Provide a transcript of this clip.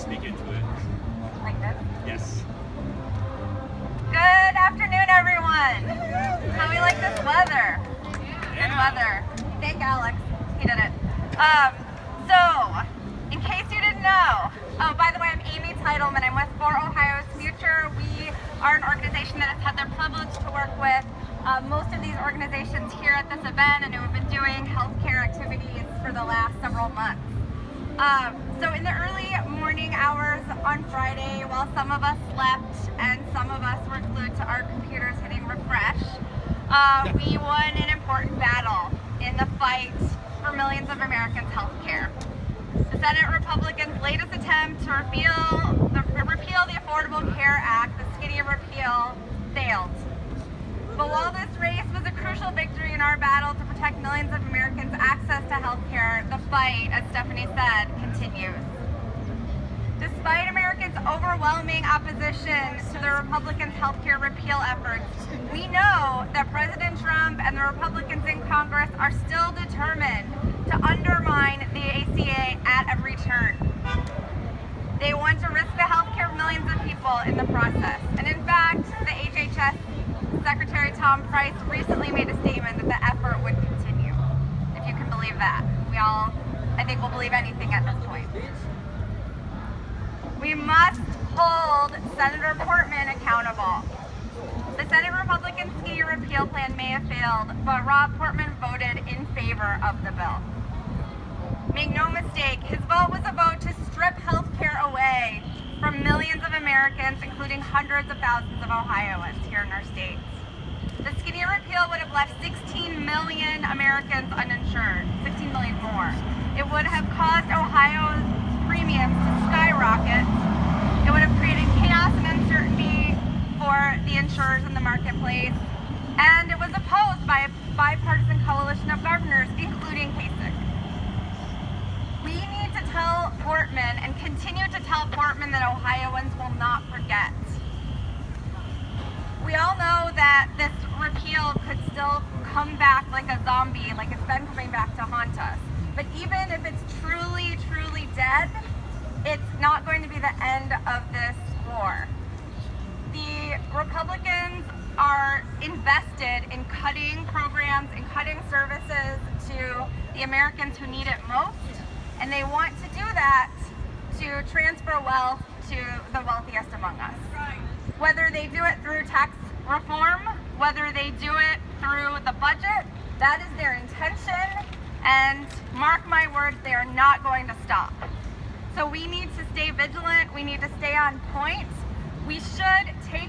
speak into it. Like this? Yes. Good afternoon, everyone. How we like this weather? Good weather. Thank Alex. He did it. So, in case you didn't know, oh, by the way, I'm Amy Titleman. I'm with For Ohio's Future. We are an organization that has had the privilege to work with most of these organizations here at this event and who have been doing healthcare activities for the last several months. So in the early morning hours on Friday, while some of us slept and some of us were glued to our computers hitting refresh, we won an important battle in the fight for millions of Americans' health care. The Senate Republicans' latest attempt to repeal the Affordable Care Act, the skinny repeal, failed. But while this race was a crucial victory in our battle to protect millions of Americans' access to health care, the fight, as Stephanie said, continues. Despite Americans' overwhelming opposition to the Republicans' health care repeal efforts, we know that President Trump and the Republicans in Congress are still determined to undermine the ACA at every turn. They want to risk the health care of millions of people in the process. And in fact, the HHS Secretary Tom Price recently made a statement that the effort would continue, if you can believe that. We all, I think, will believe anything at this point. We must hold Senator Portman accountable. The Senate Republican skinny repeal plan may have failed, but Rob Portman voted in favor of the bill. Make no mistake, his vote was a vote to strip health care away from millions of Americans, including hundreds of thousands of Ohioans here in our state. The skinny repeal would have left 16 million Americans uninsured, 16 million more. It would have caused Ohio's premiums to skyrocket. It would have created chaos and uncertainty for the insurers in the marketplace. And it was opposed by a bipartisan coalition of governors, including Kasich. We need to tell Portman and continue to tell Portman that Ohioans will not forget. We all know that this repeal could still come back like a zombie, like it's been coming back to haunt us. But even if it's truly, truly dead, it's not going to be the end of this war. The Republicans are invested in cutting programs and cutting services to the Americans who need it most, and they want to do that to transfer wealth to the wealthiest among us. Whether they do it through tax reform, whether they do it through the budget, that is their intention, and mark my words, they are not going to stop. So we need to stay vigilant, we need to stay on point. We should take